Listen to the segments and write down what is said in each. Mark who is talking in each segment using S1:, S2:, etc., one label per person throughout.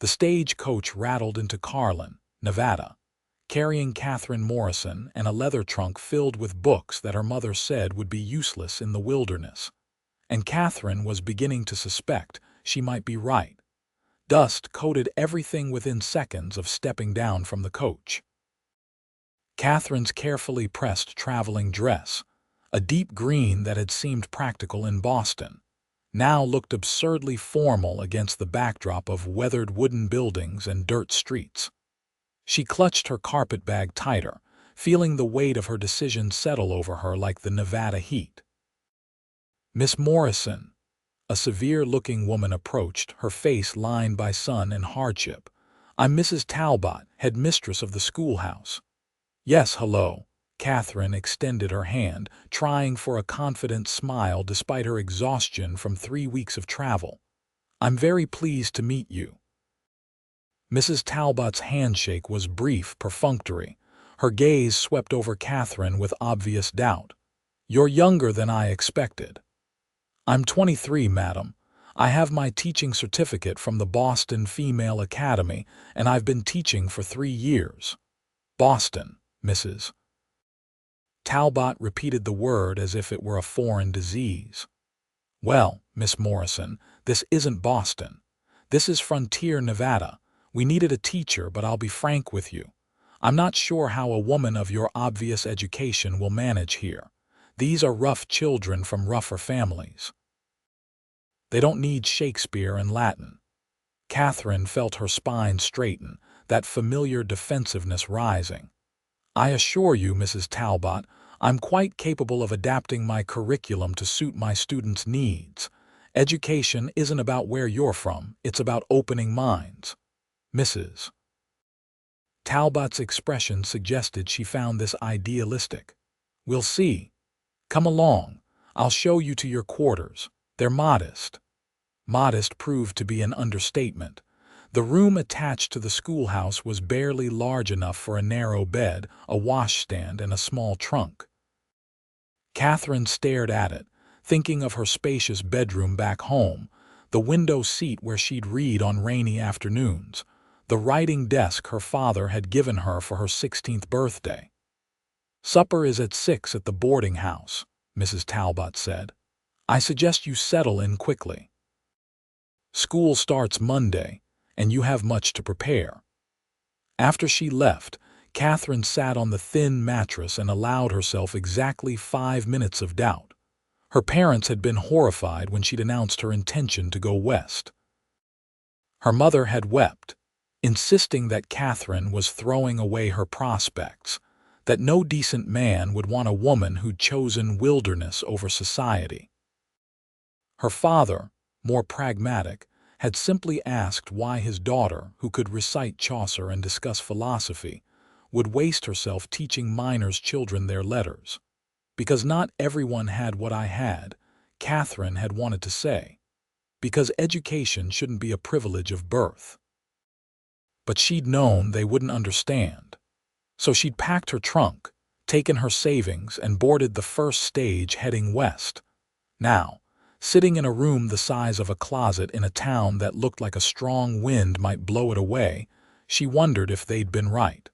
S1: The stagecoach rattled into Carlin, Nevada, carrying Catherine Morrison and a leather trunk filled with books that her mother said would be useless in the wilderness. And Catherine was beginning to suspect she might be right. Dust coated everything within seconds of stepping down from the coach. Catherine's carefully pressed traveling dress, a deep green that had seemed practical in Boston, now looked absurdly formal against the backdrop of weathered wooden buildings and dirt streets. She clutched her carpetbag tighter, feeling the weight of her decision settle over her like the Nevada heat. Miss Morrison, a severe-looking woman approached, her face lined by sun and hardship. "I'm Mrs. Talbot, head mistress of the schoolhouse." "Yes, hello." Catherine extended her hand, trying for a confident smile despite her exhaustion from 3 weeks of travel. "I'm very pleased to meet you." Mrs. Talbot's handshake was brief, perfunctory. Her gaze swept over Catherine with obvious doubt. "You're younger than I expected." "I'm 23, madam. I have my teaching certificate from the Boston Female Academy, and I've been teaching for 3 years. Boston, Mrs. Talbot repeated the word as if it were a foreign disease. "Well, Miss Morrison, this isn't Boston. This is Frontier, Nevada. We needed a teacher, but I'll be frank with you. I'm not sure how a woman of your obvious education will manage here. These are rough children from rougher families. They don't need Shakespeare and Latin." Catherine felt her spine straighten, that familiar defensiveness rising. "I assure you, Mrs. Talbot, I'm quite capable of adapting my curriculum to suit my students' needs. Education isn't about where you're from, it's about opening minds." Mrs. Talbot's expression suggested she found this idealistic. "We'll see. Come along. I'll show you to your quarters. They're modest." Modest proved to be an understatement. The room attached to the schoolhouse was barely large enough for a narrow bed, a washstand, and a small trunk. Catherine stared at it, thinking of her spacious bedroom back home, the window seat where she'd read on rainy afternoons, the writing desk her father had given her for her 16th birthday. "Supper is at 6 at the boarding house," Mrs. Talbot said. "I suggest you settle in quickly. School starts Monday, and you have much to prepare." After she left, Catherine sat on the thin mattress and allowed herself exactly 5 minutes of doubt. Her parents had been horrified when she'd announced her intention to go west. Her mother had wept, insisting that Catherine was throwing away her prospects, that no decent man would want a woman who'd chosen wilderness over society. Her father, more pragmatic, had simply asked why his daughter, who could recite Chaucer and discuss philosophy, would waste herself teaching minors' children their letters. "Because not everyone had what I had," Catherine had wanted to say. "Because education shouldn't be a privilege of birth." But she'd known they wouldn't understand. So she'd packed her trunk, taken her savings, and boarded the first stage heading west. Now, sitting in a room the size of a closet in a town that looked like a strong wind might blow it away, she wondered if they'd been right.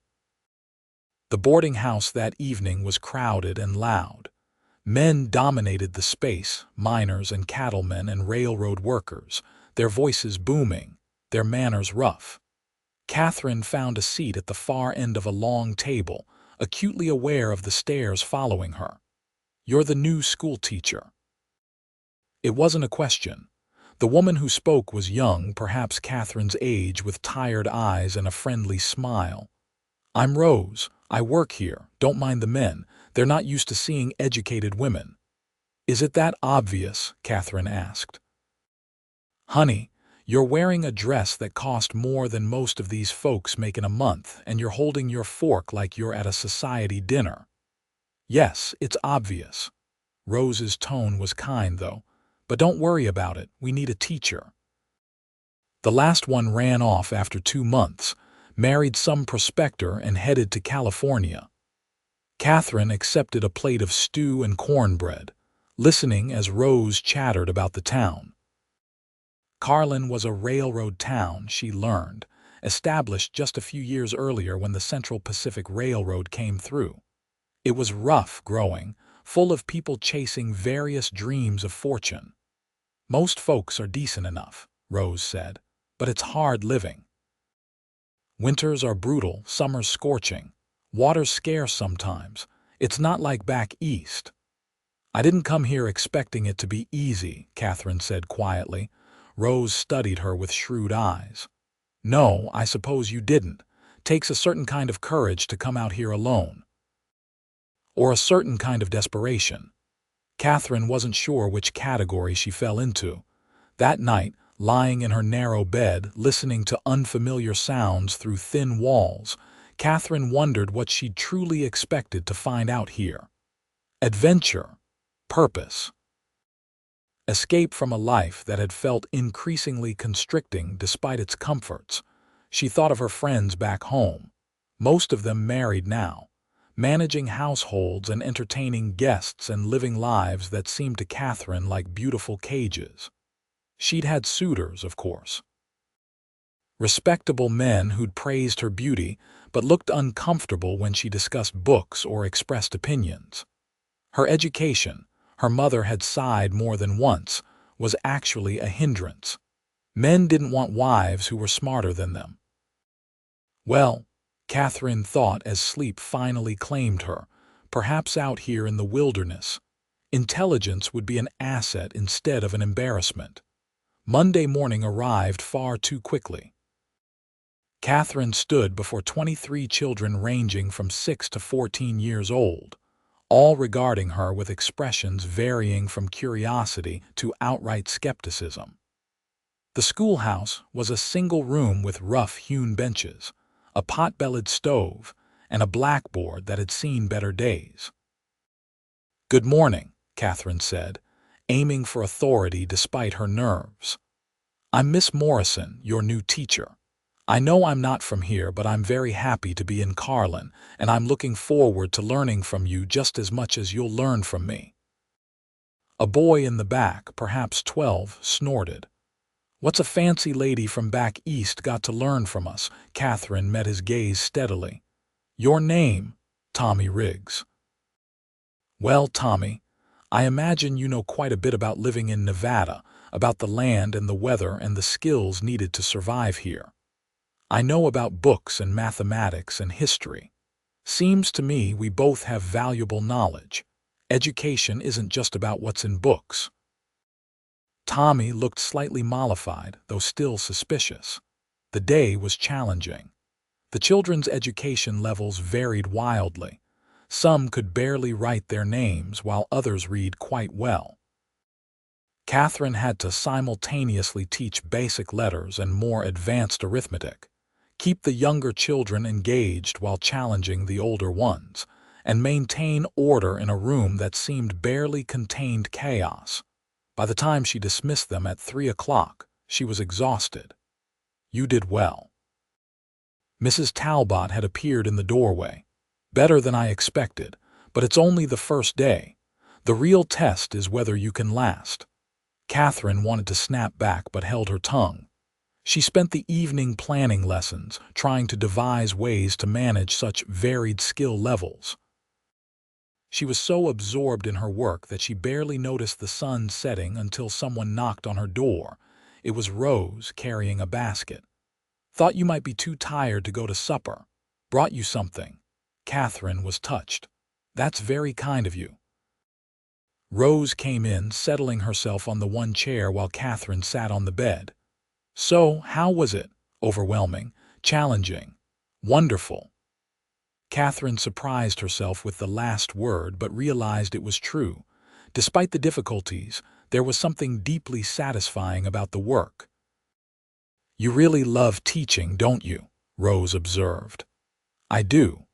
S1: The boarding house that evening was crowded and loud. Men dominated the space, miners and cattlemen and railroad workers, their voices booming, their manners rough. Catherine found a seat at the far end of a long table, acutely aware of the stares following her. "You're the new schoolteacher." It wasn't a question. The woman who spoke was young, perhaps Catherine's age, with tired eyes and a friendly smile. "I'm Rose. I work here. Don't mind the men. They're not used to seeing educated women." "Is it that obvious?" Catherine asked. "Honey, you're wearing a dress that cost more than most of these folks make in a month, and you're holding your fork like you're at a society dinner." "Yes, it's obvious." Rose's tone was kind, though. "But don't worry about it. We need a teacher." The last one ran off after 2 months, married some prospector, and headed to California. Catherine accepted a plate of stew and cornbread, listening as Rose chattered about the town. Carlin was a railroad town, she learned, established just a few years earlier when the Central Pacific Railroad came through. It was rough growing, full of people chasing various dreams of fortune. Most folks are decent enough, Rose said, but it's hard living. Winters are brutal, summers scorching. Water's scarce sometimes. It's not like back east. I didn't come here expecting it to be easy, Catherine said quietly. Rose studied her with shrewd eyes. No, I suppose you didn't. Takes a certain kind of courage to come out here alone. Or a certain kind of desperation. Catherine wasn't sure which category she fell into. That night, lying in her narrow bed, listening to unfamiliar sounds through thin walls, Catherine wondered what she'd truly expected to find out here. Adventure. Purpose. Escape from a life that had felt increasingly constricting despite its comforts. She thought of her friends back home, most of them married now, managing households and entertaining guests and living lives that seemed to Catherine like beautiful cages. She'd had suitors, of course. Respectable men who'd praised her beauty but looked uncomfortable when she discussed books or expressed opinions. Her education, her mother had sighed more than once, was actually a hindrance. Men didn't want wives who were smarter than them. Well, Catherine thought as sleep finally claimed her, perhaps out here in the wilderness, intelligence would be an asset instead of an embarrassment. Monday morning arrived far too quickly. Catherine stood before 23 children ranging from 6 to 14 years old, all regarding her with expressions varying from curiosity to outright skepticism. The schoolhouse was a single room with rough-hewn benches, a pot-bellied stove, and a blackboard that had seen better days. "Good morning," Catherine said, aiming for authority despite her nerves. "I'm Miss Morrison, your new teacher. I know I'm not from here, but I'm very happy to be in Carlin, and I'm looking forward to learning from you just as much as you'll learn from me." A boy in the back, perhaps 12, snorted. "What's a fancy lady from back east got to learn from us?" Catherine met his gaze steadily. "Your name?" "Tommy Riggs." "Well, Tommy, I imagine you know quite a bit about living in Nevada, about the land and the weather and the skills needed to survive here. I know about books and mathematics and history. Seems to me we both have valuable knowledge. Education isn't just about what's in books." Tommy looked slightly mollified, though still suspicious. The day was challenging. The children's education levels varied wildly. Some could barely write their names, while others read quite well. Catherine had to simultaneously teach basic letters and more advanced arithmetic, keep the younger children engaged while challenging the older ones, and maintain order in a room that seemed barely contained chaos. By the time she dismissed them at 3 o'clock, she was exhausted. "You did well." Mrs. Talbot had appeared in the doorway. "Better than I expected, but it's only the first day. The real test is whether you can last." Catherine wanted to snap back but held her tongue. She spent the evening planning lessons, trying to devise ways to manage such varied skill levels. She was so absorbed in her work that she barely noticed the sun setting until someone knocked on her door. It was Rose, carrying a basket. "Thought you might be too tired to go to supper. Brought you something." Catherine was touched. "That's very kind of you." Rose came in, settling herself on the one chair while Catherine sat on the bed. "So, how was it?" "Overwhelming. Challenging. Wonderful." Catherine surprised herself with the last word but realized it was true. Despite the difficulties, there was something deeply satisfying about the work. "You really love teaching, don't you?" Rose observed. "I do.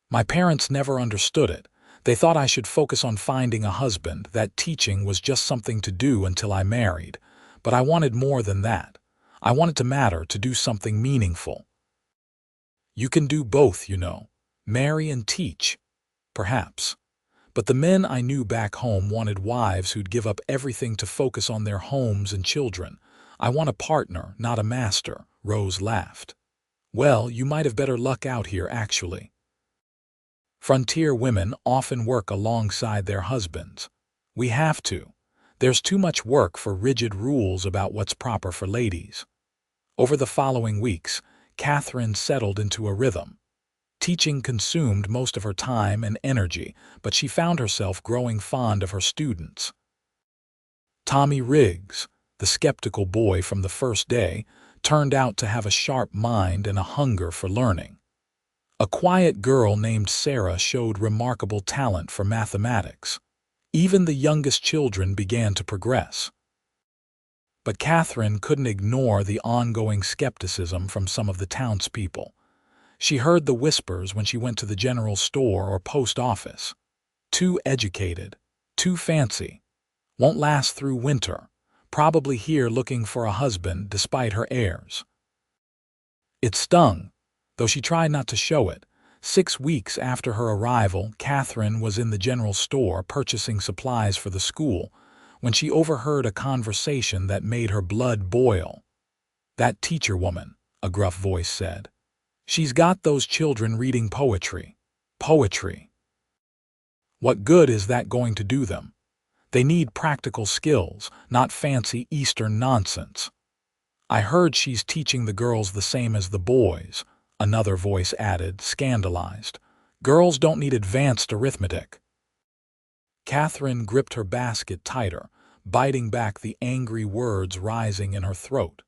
S1: My parents never understood it. They thought I should focus on finding a husband, that teaching was just something to do until I married. But I wanted more than that. I wanted to matter, to do something meaningful." "You can do both, you know. Marry and teach." "Perhaps. But the men I knew back home wanted wives who'd give up everything to focus on their homes and children. I want a partner, not a master, Rose laughed. Well, you might have better luck out here, actually. Frontier women often work alongside their husbands. We have to. There's too much work for rigid rules about what's proper for ladies. Over the following weeks, Catherine settled into a rhythm. Teaching consumed most of her time and energy, but she found herself growing fond of her students. Tommy Riggs, the skeptical boy from the first day, turned out to have a sharp mind and a hunger for learning. A quiet girl named Sarah showed remarkable talent for mathematics. Even the youngest children began to progress. But Catherine couldn't ignore the ongoing skepticism from some of the townspeople. She heard the whispers when she went to the general store or post office. Too educated, too fancy, won't last through winter, probably here looking for a husband despite her airs. It stung, though she tried not to show it. 6 weeks after her arrival, Catherine was in the general store purchasing supplies for the school when she overheard a conversation that made her blood boil. "That teacher woman," a gruff voice said. "She's got those children reading poetry. Poetry. What good is that going to do them? They need practical skills, not fancy Eastern nonsense." "I heard she's teaching the girls the same as the boys," another voice added, scandalized. "Girls don't need advanced arithmetic." Catherine gripped her basket tighter, biting back the angry words rising in her throat.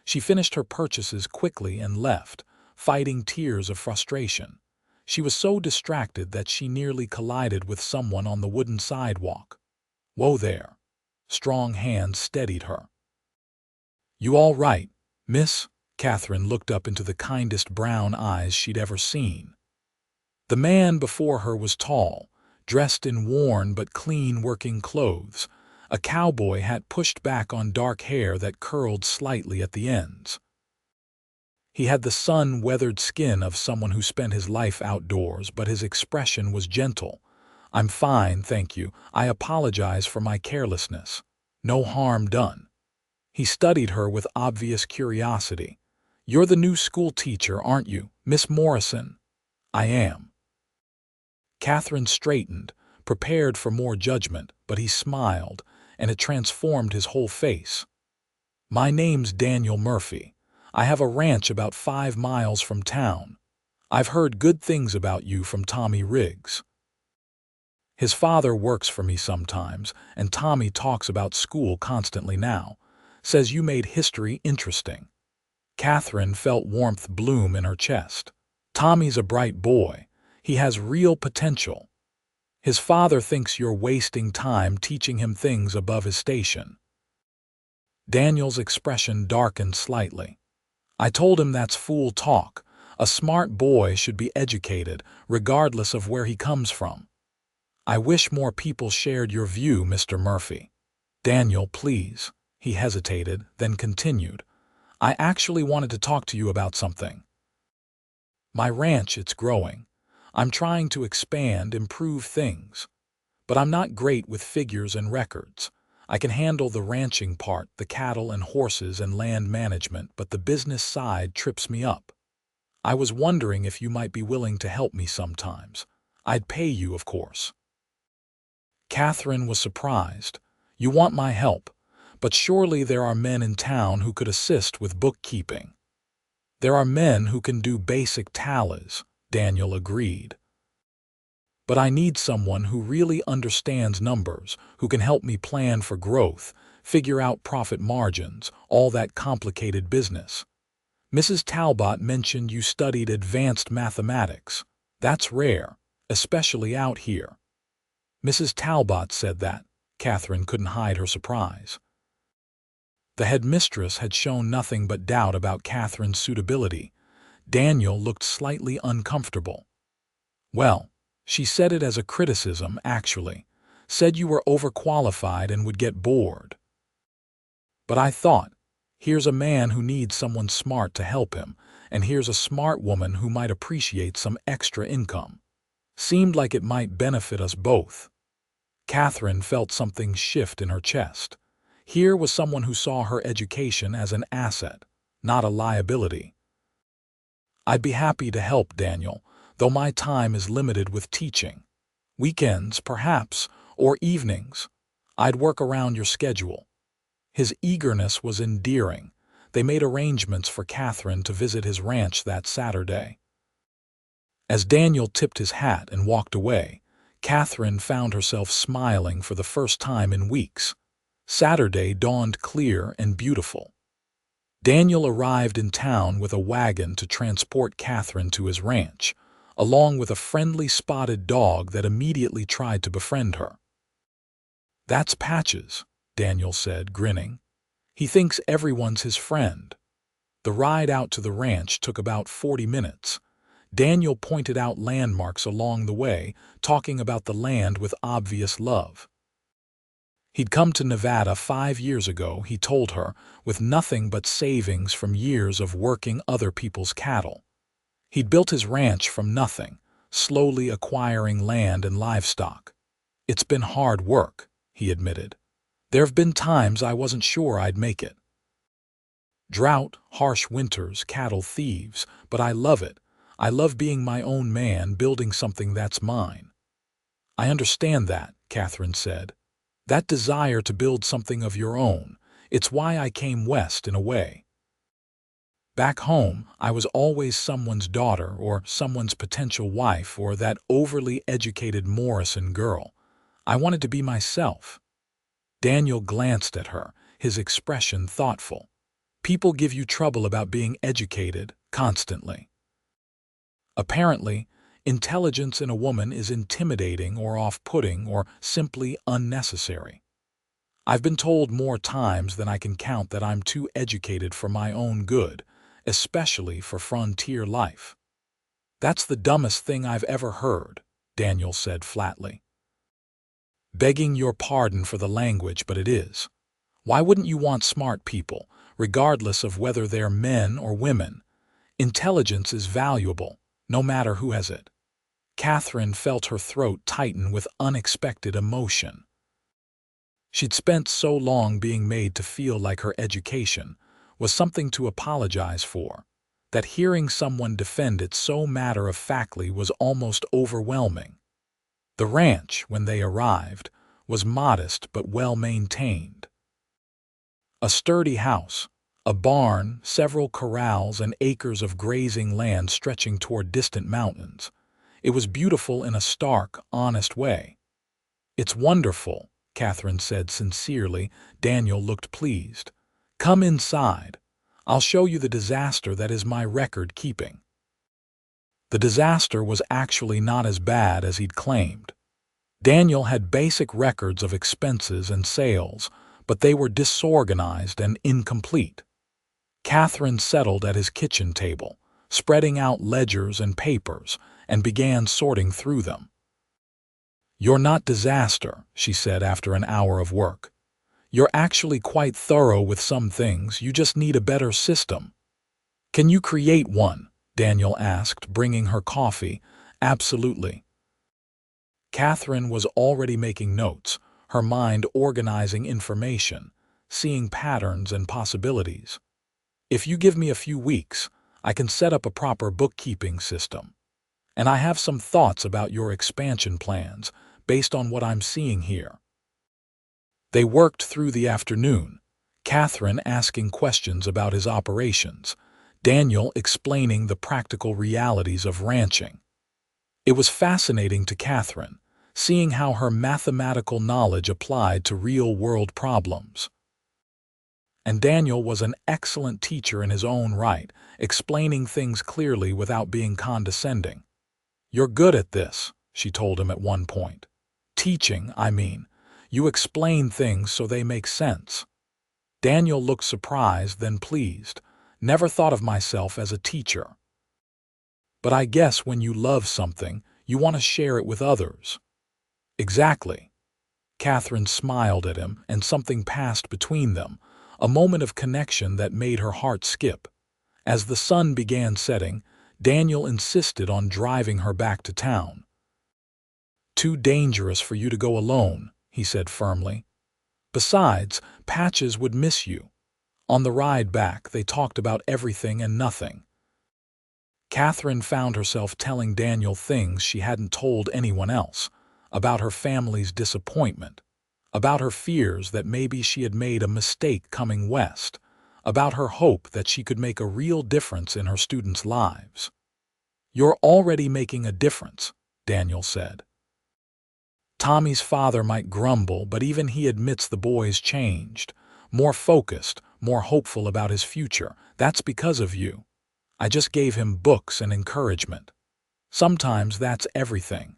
S1: She finished her purchases quickly and left, fighting tears of frustration. She was so distracted that she nearly collided with someone on the wooden sidewalk. "Whoa there." Strong hands steadied her. "You all right, miss?" Catherine looked up into the kindest brown eyes she'd ever seen. The man before her was tall, dressed in worn but clean working clothes, a cowboy hat pushed back on dark hair that curled slightly at the ends. He had the sun-weathered skin of someone who spent his life outdoors, but his expression was gentle. "I'm fine, thank you. I apologize for my carelessness. No harm done." He studied her with obvious curiosity. "You're the new school teacher, aren't you, Miss Morrison?" "I am." Catherine straightened, prepared for more judgment, but he smiled, and it transformed his whole face. "My name's Daniel Murphy. I have a ranch about 5 miles from town. I've heard good things about you from Tommy Riggs. His father works for me sometimes, and Tommy talks about school constantly now. Says you made history interesting." Catherine felt warmth bloom in her chest. "Tommy's a bright boy. He has real potential. His father thinks you're wasting time teaching him things above his station." Daniel's expression darkened slightly. "I told him that's fool talk. A smart boy should be educated, regardless of where he comes from. I wish more people shared your view, Mr. Murphy." "Daniel, please." He hesitated, then continued. "I actually wanted to talk to you about something. My ranch, it's growing. I'm trying to expand, improve things. But I'm not great with figures and records. I can handle the ranching part, the cattle and horses and land management, but the business side trips me up. I was wondering if you might be willing to help me sometimes. I'd pay you, of course." Catherine was surprised. "You want my help, but surely there are men in town who could assist with bookkeeping." "There are men who can do basic tallies," Daniel agreed. "But I need someone who really understands numbers, who can help me plan for growth, figure out profit margins, all that complicated business. Mrs. Talbot mentioned you studied advanced mathematics. That's rare, especially out here." "Mrs. Talbot said that." Catherine couldn't hide her surprise. The headmistress had shown nothing but doubt about Catherine's suitability. Daniel looked slightly uncomfortable. "Well, she said it as a criticism, actually. Said you were overqualified and would get bored. But I thought, here's a man who needs someone smart to help him, and here's a smart woman who might appreciate some extra income. Seemed like it might benefit us both." Catherine felt something shift in her chest. Here was someone who saw her education as an asset, not a liability. "I'd be happy to help, Daniel, though my time is limited with teaching. Weekends, perhaps, or evenings. I'd work around your schedule." His eagerness was endearing. They made arrangements for Catherine to visit his ranch that Saturday. As Daniel tipped his hat and walked away, Catherine found herself smiling for the first time in weeks. Saturday dawned clear and beautiful. Daniel arrived in town with a wagon to transport Catherine to his ranch, along with a friendly spotted dog that immediately tried to befriend her. "That's Patches," Daniel said, grinning. "He thinks everyone's his friend." The ride out to the ranch took about 40 minutes. Daniel pointed out landmarks along the way, talking about the land with obvious love. He'd come to Nevada 5 years ago, he told her, with nothing but savings from years of working other people's cattle. He'd built his ranch from nothing, slowly acquiring land and livestock. "It's been hard work," he admitted. "There have been times I wasn't sure I'd make it. Drought, harsh winters, cattle thieves, but I love it. I love being my own man, building something that's mine." "I understand that," Catherine said. "That desire to build something of your own, it's why I came west in a way. Back home, I was always someone's daughter or someone's potential wife or that overly educated Morrison girl. I wanted to be myself." Daniel glanced at her, his expression thoughtful. "People give you trouble about being educated, constantly. Apparently, intelligence in a woman is intimidating or off-putting or simply unnecessary. I've been told more times than I can count that I'm too educated for my own good, especially for frontier life." "That's the dumbest thing I've ever heard," Daniel said flatly. "Begging your pardon for the language, but it is. Why wouldn't you want smart people, regardless of whether they're men or women? Intelligence is valuable, no matter who has it." Catherine felt her throat tighten with unexpected emotion. She'd spent so long being made to feel like her education was something to apologize for, that hearing someone defend it so matter-of-factly was almost overwhelming. The ranch, when they arrived, was modest but well-maintained. A sturdy house, a barn, several corrals, and acres of grazing land stretching toward distant mountains. It was beautiful in a stark, honest way. "It's wonderful," Catherine said sincerely. Daniel looked pleased. "Come inside. I'll show you the disaster that is my record-keeping." The disaster was actually not as bad as he'd claimed. Daniel had basic records of expenses and sales, but they were disorganized and incomplete. Catherine settled at his kitchen table, spreading out ledgers and papers, and began sorting through them. "You're not disaster," she said after an hour of work. "You're actually quite thorough with some things, you just need a better system." "Can you create one?" Daniel asked, bringing her coffee. "Absolutely." Catherine was already making notes, her mind organizing information, seeing patterns and possibilities. "If you give me a few weeks, I can set up a proper bookkeeping system. And I have some thoughts about your expansion plans, based on what I'm seeing here." They worked through the afternoon, Catherine asking questions about his operations, Daniel explaining the practical realities of ranching. It was fascinating to Catherine, seeing how her mathematical knowledge applied to real-world problems. And Daniel was an excellent teacher in his own right, explaining things clearly without being condescending. "You're good at this," she told him at one point. "Teaching, I mean. You explain things so they make sense." Daniel looked surprised, then pleased. "Never thought of myself as a teacher. But I guess when you love something, you want to share it with others." "Exactly." Catherine smiled at him, and something passed between them, a moment of connection that made her heart skip. As the sun began setting, Daniel insisted on driving her back to town. "Too dangerous for you to go alone," he said firmly. Besides, Patches would miss you. On the ride back, they talked about everything and nothing. Catherine found herself telling Daniel things she hadn't told anyone else, about her family's disappointment, about her fears that maybe she had made a mistake coming west, about her hope that she could make a real difference in her students' lives. "You're already making a difference," Daniel said. Tommy's father might grumble, but even he admits the boy's changed, more focused, more hopeful about his future. "That's because of you. I just gave him books and encouragement. Sometimes that's everything."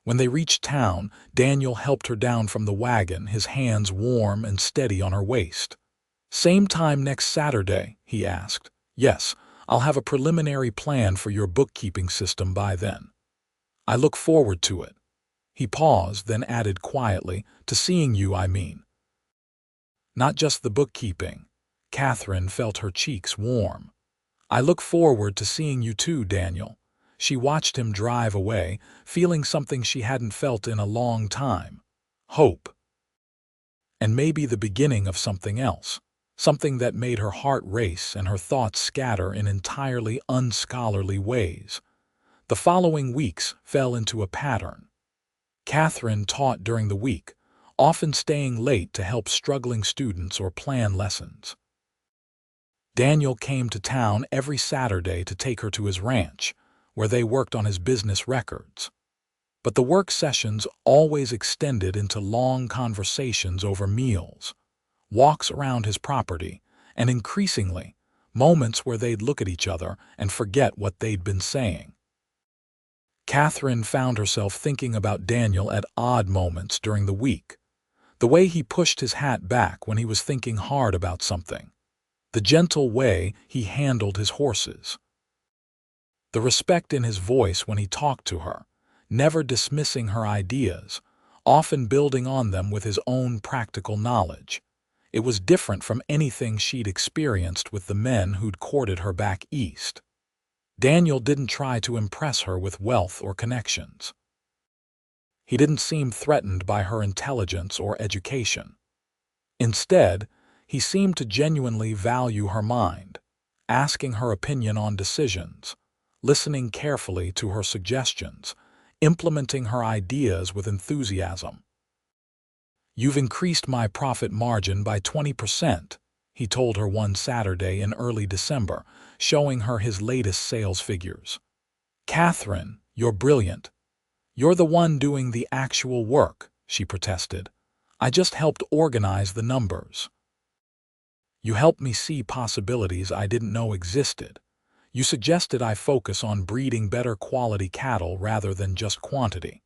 S1: When they reached town, Daniel helped her down from the wagon, his hands warm and steady on her waist. "Same time next Saturday?" he asked. "Yes, I'll have a preliminary plan for your bookkeeping system by then. I look forward to it." He paused, then added quietly, "To seeing you, I mean." "Not just the bookkeeping." Catherine felt her cheeks warm. "I look forward to seeing you too, Daniel." She watched him drive away, feeling something she hadn't felt in a long time. Hope. And maybe the beginning of something else. Something that made her heart race and her thoughts scatter in entirely unscholarly ways. The following weeks fell into a pattern. Catherine taught during the week, often staying late to help struggling students or plan lessons. Daniel came to town every Saturday to take her to his ranch, where they worked on his business records. But the work sessions always extended into long conversations over meals, walks around his property, and increasingly, moments where they'd look at each other and forget what they'd been saying. Catherine found herself thinking about Daniel at odd moments during the week. The way he pushed his hat back when he was thinking hard about something. The gentle way he handled his horses. The respect in his voice when he talked to her, never dismissing her ideas, often building on them with his own practical knowledge. It was different from anything she'd experienced with the men who'd courted her back east. Daniel didn't try to impress her with wealth or connections. He didn't seem threatened by her intelligence or education. Instead, he seemed to genuinely value her mind, asking her opinion on decisions, listening carefully to her suggestions, implementing her ideas with enthusiasm. "You've increased my profit margin by 20%, he told her one Saturday in early December, showing her his latest sales figures. "Catherine, you're brilliant. You're the one doing the actual work," she protested. "I just helped organize the numbers." "You helped me see possibilities I didn't know existed. You suggested I focus on breeding better quality cattle rather than just quantity.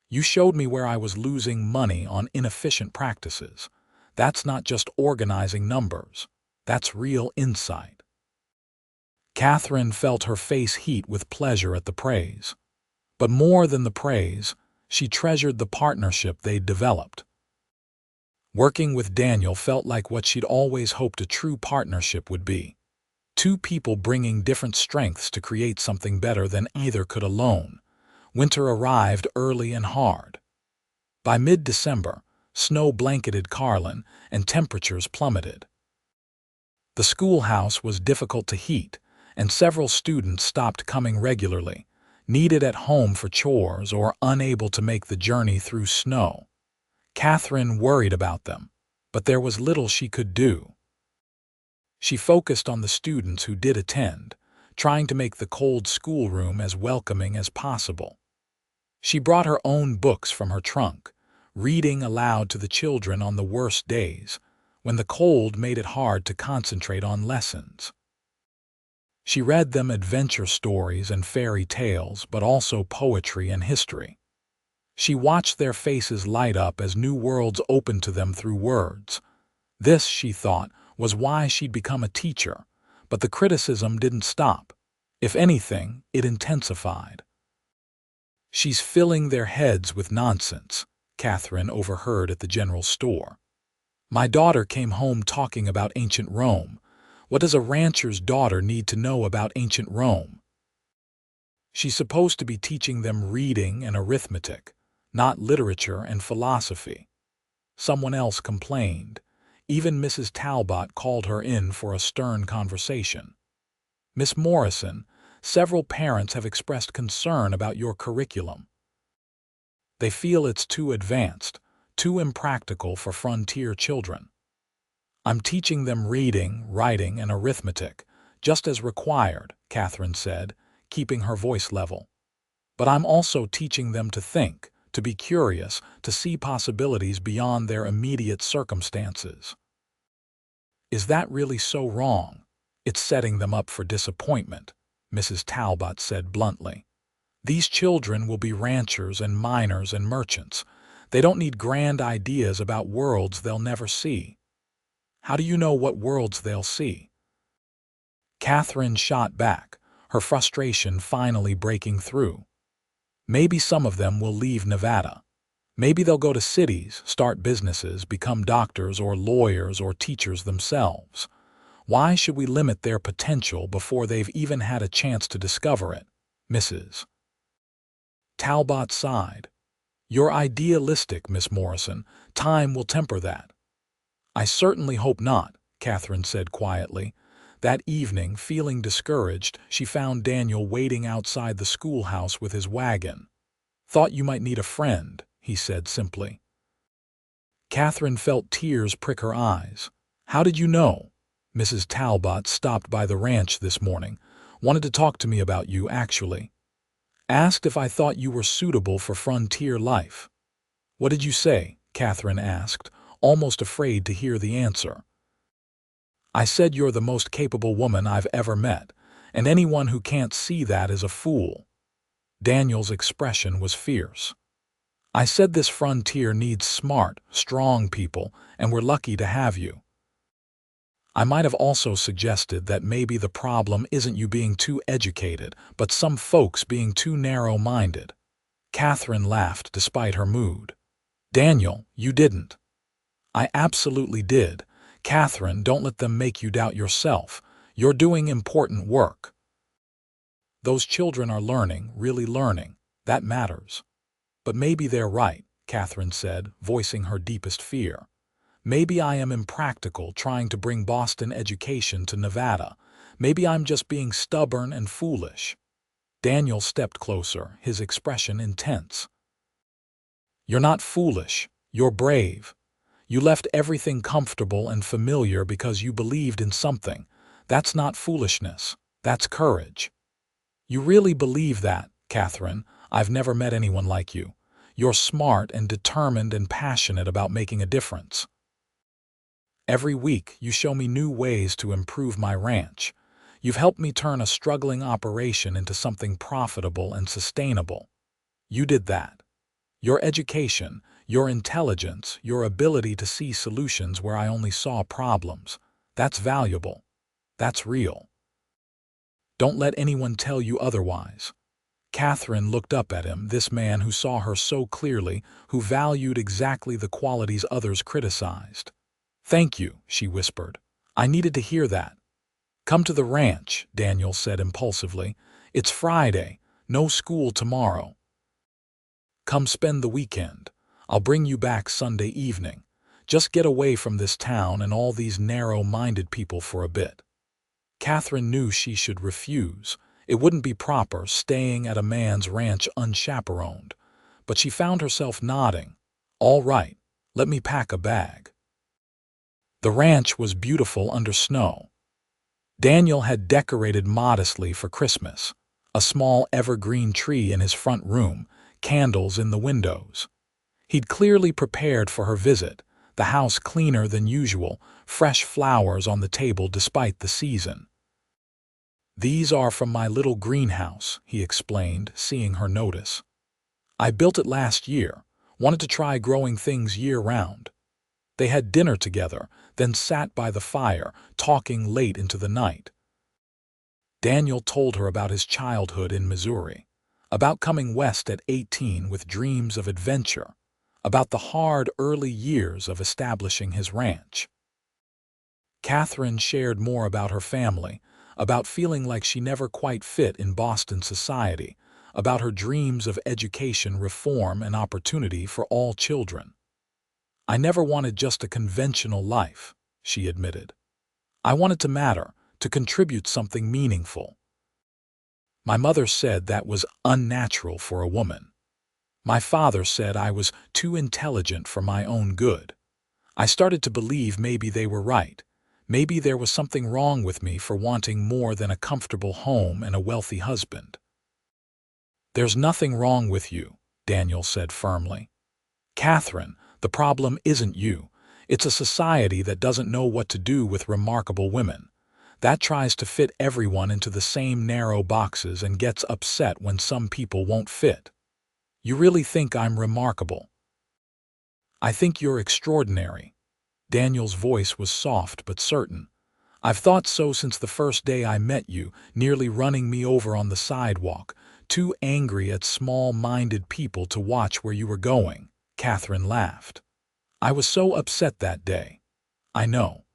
S1: You showed me where I was losing money on inefficient practices. That's not just organizing numbers. That's real insight." Catherine felt her face heat with pleasure at the praise. But more than the praise, she treasured the partnership they'd developed. Working with Daniel felt like what she'd always hoped a true partnership would be. Two people bringing different strengths to create something better than either could alone. Winter arrived early and hard. By mid-December, snow blanketed Carlin and temperatures plummeted. The schoolhouse was difficult to heat, and several students stopped coming regularly, needed at home for chores or unable to make the journey through snow. Catherine worried about them, but there was little she could do. She focused on the students who did attend, trying to make the cold schoolroom as welcoming as possible. She brought her own books from her trunk, reading aloud to the children on the worst days, when the cold made it hard to concentrate on lessons. She read them adventure stories and fairy tales, but also poetry and history. She watched their faces light up as new worlds opened to them through words. This, she thought, was why she'd become a teacher, but the criticism didn't stop. If anything, it intensified. "She's filling their heads with nonsense," Catherine overheard at the general store. "My daughter came home talking about ancient Rome. What does a rancher's daughter need to know about ancient Rome? She's supposed to be teaching them reading and arithmetic, not literature and philosophy." Someone else complained. Even Mrs. Talbot called her in for a stern conversation. Miss Morrison, several parents have expressed concern about your curriculum. They feel it's too advanced, too impractical for frontier children. I'm teaching them reading, writing, and arithmetic, just as required, Catherine said, keeping her voice level. But I'm also teaching them to think, to be curious, to see possibilities beyond their immediate circumstances. Is that really so wrong? It's setting them up for disappointment, Mrs. Talbot said bluntly. These children will be ranchers and miners and merchants. They don't need grand ideas about worlds they'll never see. How do you know what worlds they'll see? Catherine shot back, her frustration finally breaking through. Maybe some of them will leave Nevada. Maybe they'll go to cities, start businesses, become doctors or lawyers or teachers themselves. Why should we limit their potential before they've even had a chance to discover it? Mrs. Talbot sighed. You're idealistic, Miss Morrison. Time will temper that. I certainly hope not, Catherine said quietly. That evening, feeling discouraged, she found Daniel waiting outside the schoolhouse with his wagon. Thought you might need a friend, he said simply. Catherine felt tears prick her eyes. How did you know? Mrs. Talbot stopped by the ranch this morning. Wanted to talk to me about you, actually. Asked if I thought you were suitable for frontier life. What did you say? Catherine asked, almost afraid to hear the answer. I said you're the most capable woman I've ever met, and anyone who can't see that is a fool. Daniel's expression was fierce. I said this frontier needs smart, strong people, and we're lucky to have you. I might have also suggested that maybe the problem isn't you being too educated, but some folks being too narrow-minded. Catherine laughed despite her mood. Daniel, you didn't. I absolutely did. Catherine, don't let them make you doubt yourself. You're doing important work. Those children are learning, really learning. That matters. But maybe they're right, Catherine said, voicing her deepest fear. Maybe I am impractical trying to bring Boston education to Nevada. Maybe I'm just being stubborn and foolish. Daniel stepped closer, his expression intense. You're not foolish. You're brave. You left everything comfortable and familiar because you believed in something. That's not foolishness. That's courage. You really believe that, Catherine. I've never met anyone like you. You're smart and determined and passionate about making a difference. Every week, you show me new ways to improve my ranch. You've helped me turn a struggling operation into something profitable and sustainable. You did that. Your education, your intelligence, your ability to see solutions where I only saw problems. That's valuable. That's real. Don't let anyone tell you otherwise. Catherine looked up at him, this man who saw her so clearly, who valued exactly the qualities others criticized. Thank you, she whispered. I needed to hear that. Come to the ranch, Daniel said impulsively. It's Friday, no school tomorrow. Come spend the weekend. I'll bring you back Sunday evening. Just get away from this town and all these narrow-minded people for a bit. Catherine knew she should refuse. It wouldn't be proper staying at a man's ranch unchaperoned. But she found herself nodding. All right, let me pack a bag. The ranch was beautiful under snow. Daniel had decorated modestly for Christmas. A small evergreen tree in his front room, candles in the windows. He'd clearly prepared for her visit, the house cleaner than usual, fresh flowers on the table despite the season. These are from my little greenhouse, he explained, seeing her notice. I built it last year, wanted to try growing things year-round. They had dinner together, then sat by the fire, talking late into the night. Daniel told her about his childhood in Missouri, about coming west at 18 with dreams of adventure, about the hard early years of establishing his ranch. Catherine shared more about her family, about feeling like she never quite fit in Boston society, about her dreams of education reform and opportunity for all children. I never wanted just a conventional life, she admitted. I wanted to matter, to contribute something meaningful. My mother said that was unnatural for a woman. My father said I was too intelligent for my own good. I started to believe maybe they were right. Maybe there was something wrong with me for wanting more than a comfortable home and a wealthy husband. There's nothing wrong with you, Daniel said firmly. Catherine, the problem isn't you. It's a society that doesn't know what to do with remarkable women. That tries to fit everyone into the same narrow boxes and gets upset when some people won't fit. You really think I'm remarkable? I think you're extraordinary. Daniel's voice was soft but certain. I've thought so since the first day I met you, nearly running me over on the sidewalk, too angry at small-minded people to watch where you were going. Catherine laughed. I was so upset that day. I know.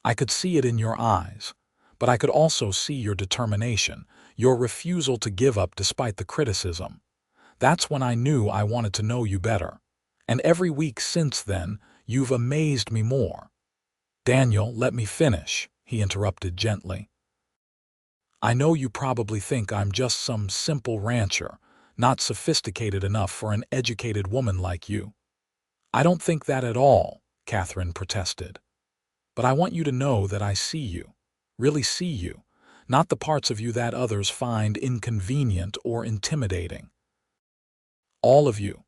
S1: I could see it in your eyes, but I could also see your determination, your refusal to give up despite the criticism. That's when I knew I wanted to know you better. And every week since then, you've amazed me more. Daniel, let me finish, he interrupted gently. I know you probably think I'm just some simple rancher, not sophisticated enough for an educated woman like you. I don't think that at all, Catherine protested. But I want you to know that I see you, really see you, not the parts of you that others find inconvenient or intimidating. All of you.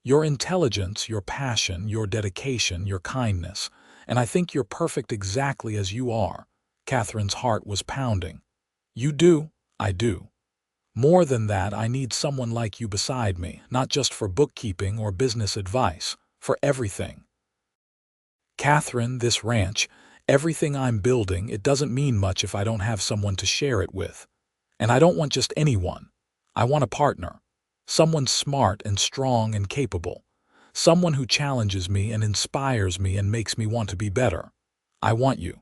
S1: Your intelligence, your passion, your dedication, your kindness, and I think you're perfect exactly as you are. Catherine's heart was pounding. You do, I do. More than that, I need someone like you beside me, not just for bookkeeping or business advice, for everything. Catherine, this ranch, everything I'm building, it doesn't mean much if I don't have someone to share it with. And I don't want just anyone. I want a partner. Someone smart and strong and capable. Someone who challenges me and inspires me and makes me want to be better. I want you.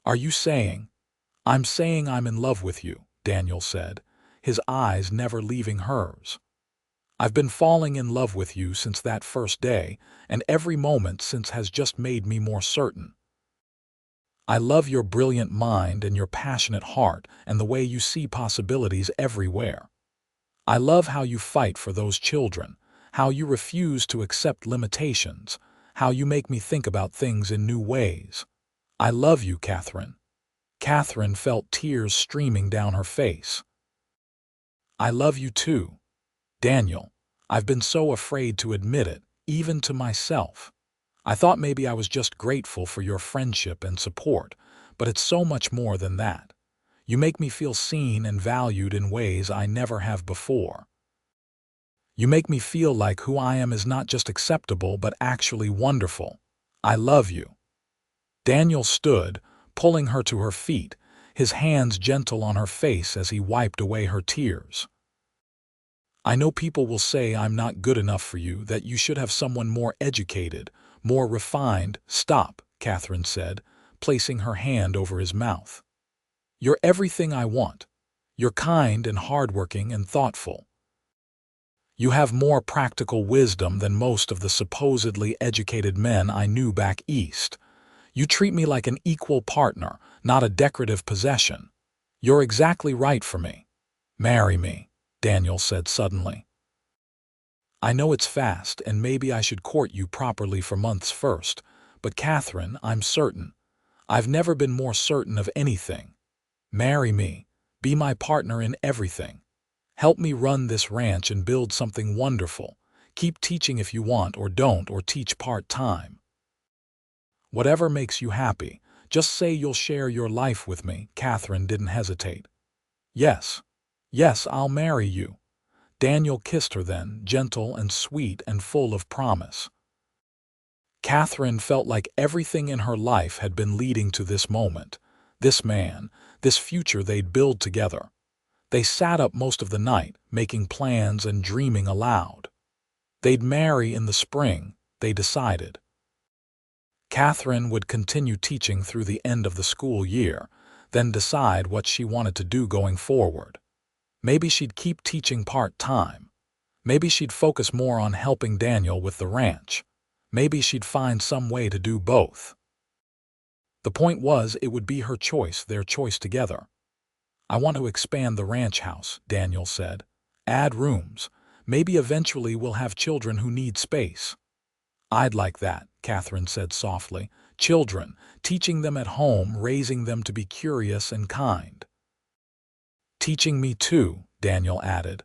S1: Are you saying? I'm saying I'm in love with you, Daniel said, his eyes never leaving hers. I've been falling in love with you since that first day, and every moment since has just made me more certain. I love your brilliant mind and your passionate heart and the way you see possibilities everywhere. I love how you fight for those children, how you refuse to accept limitations, how you make me think about things in new ways. I love you, Catherine. Catherine felt tears streaming down her face. I love you too. Daniel, I've been so afraid to admit it, even to myself. I thought maybe I was just grateful for your friendship and support, but it's so much more than that. You make me feel seen and valued in ways I never have before. You make me feel like who I am is not just acceptable but actually wonderful. I love you. Daniel stood, pulling her to her feet, his hands gentle on her face as he wiped away her tears. I know people will say I'm not good enough for you, that you should have someone more educated, more refined. Stop, Catherine said, placing her hand over his mouth. You're everything I want. You're kind and hardworking and thoughtful. You have more practical wisdom than most of the supposedly educated men I knew back east. You treat me like an equal partner, not a decorative possession. You're exactly right for me. Marry me, Daniel said suddenly. I know it's fast and maybe I should court you properly for months first, but Catherine, I'm certain. I've never been more certain of anything. Marry me. Be my partner in everything. Help me run this ranch and build something wonderful. Keep teaching if you want, or don't, or teach part-time. Whatever makes you happy, just say you'll share your life with me. Catherine didn't hesitate. Yes, yes, I'll marry you. Daniel kissed her then, gentle and sweet and full of promise. Catherine felt like everything in her life had been leading to this moment, this man, this future they'd build together. They sat up most of the night, making plans and dreaming aloud. They'd marry in the spring, they decided. Catherine would continue teaching through the end of the school year, then decide what she wanted to do going forward. Maybe she'd keep teaching part-time. Maybe she'd focus more on helping Daniel with the ranch. Maybe she'd find some way to do both. The point was, it would be her choice, their choice together. "I want to expand the ranch house," Daniel said. "Add rooms. Maybe eventually we'll have children who need space." "I'd like that," Catherine said softly. "Children, teaching them at home, raising them to be curious and kind." "Teaching me too," Daniel added.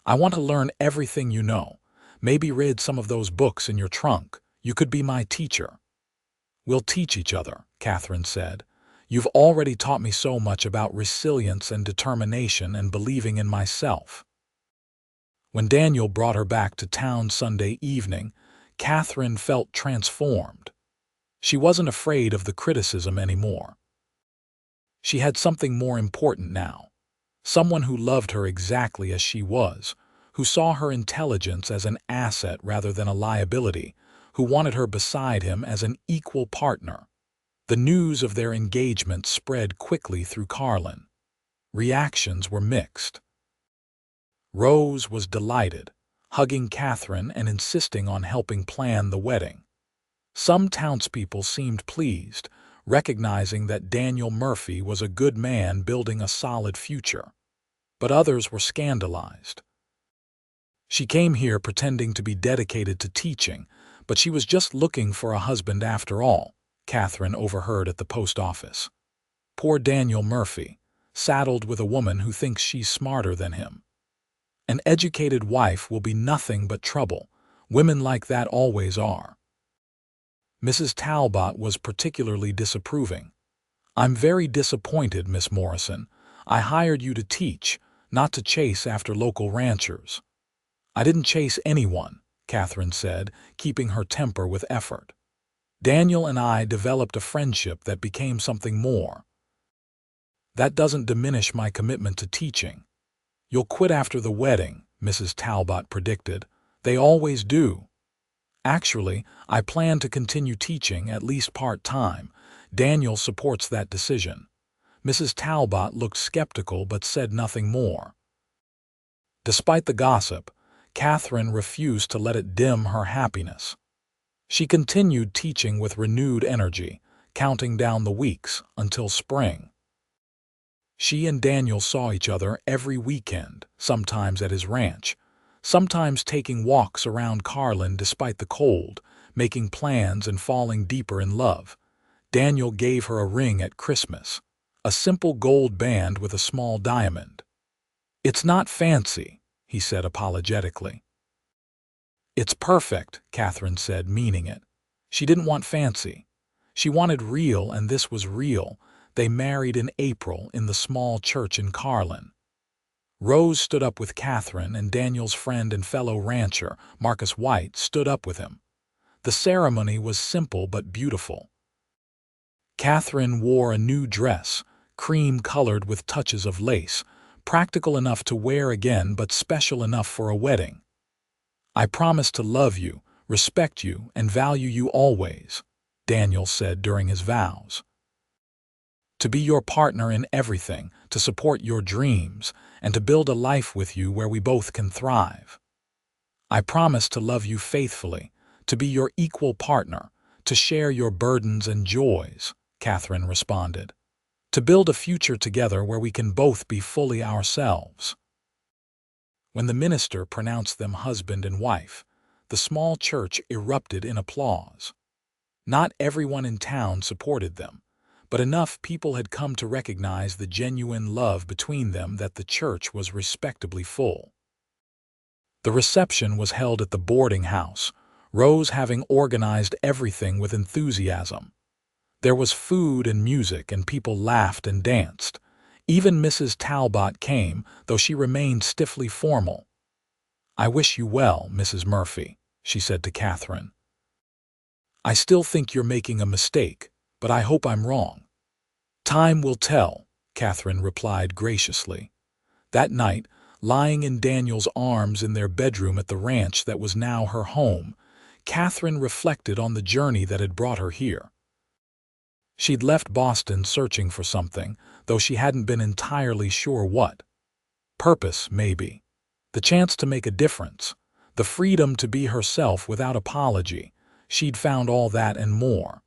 S1: "I want to learn everything you know. Maybe read some of those books in your trunk. You could be my teacher." "We'll teach each other," Catherine said. "You've already taught me so much about resilience and determination and believing in myself." When Daniel brought her back to town Sunday evening, Catherine felt transformed. She wasn't afraid of the criticism anymore. She had something more important now. Someone who loved her exactly as she was, who saw her intelligence as an asset rather than a liability, who wanted her beside him as an equal partner. The news of their engagement spread quickly through Carlin. Reactions were mixed. Rose was delighted, hugging Catherine and insisting on helping plan the wedding. Some townspeople seemed pleased, recognizing that Daniel Murphy was a good man building a solid future. But others were scandalized. "She came here pretending to be dedicated to teaching, but she was just looking for a husband after all," Catherine overheard at the post office. "Poor Daniel Murphy, saddled with a woman who thinks she's smarter than him. An educated wife will be nothing but trouble. Women like that always are." Mrs. Talbot was particularly disapproving. "I'm very disappointed, Miss Morrison. I hired you to teach, not to chase after local ranchers." "I didn't chase anyone," Catherine said, keeping her temper with effort. "Daniel and I developed a friendship that became something more. That doesn't diminish my commitment to teaching." "You'll quit after the wedding," Mrs. Talbot predicted. "They always do." "Actually, I plan to continue teaching, at least part-time. Daniel supports that decision." Mrs. Talbot looked skeptical but said nothing more. Despite the gossip, Catherine refused to let it dim her happiness. She continued teaching with renewed energy, counting down the weeks until spring. She and Daniel saw each other every weekend, sometimes at his ranch, sometimes taking walks around Carlin despite the cold, making plans and falling deeper in love. Daniel gave her a ring at Christmas, a simple gold band with a small diamond. "It's not fancy," he said apologetically. "It's perfect," Catherine said, meaning it. She didn't want fancy. She wanted real, and this was real. They married in April in the small church in Carlin. Rose stood up with Catherine, and Daniel's friend and fellow rancher, Marcus White, stood up with him. The ceremony was simple but beautiful. Catherine wore a new dress, cream-colored with touches of lace, practical enough to wear again but special enough for a wedding. "I promise to love you, respect you, and value you always," Daniel said during his vows. "To be your partner in everything, to support your dreams, and to build a life with you where we both can thrive. I promise to love you faithfully, to be your equal partner, to share your burdens and joys," Catherine responded. "To build a future together where we can both be fully ourselves." When the minister pronounced them husband and wife, the small church erupted in applause. Not everyone in town supported them, but enough people had come to recognize the genuine love between them that the church was respectably full. The reception was held at the boarding house, Rose having organized everything with enthusiasm. There was food and music, and people laughed and danced. Even Mrs. Talbot came, though she remained stiffly formal. "I wish you well, Mrs. Murphy," she said to Catherine. "I still think you're making a mistake, but I hope I'm wrong." "Time will tell," Catherine replied graciously. That night, lying in Daniel's arms in their bedroom at the ranch that was now her home, Catherine reflected on the journey that had brought her here. She'd left Boston searching for something, though she hadn't been entirely sure what. Purpose, maybe. The chance to make a difference. The freedom to be herself without apology. She'd found all that and more.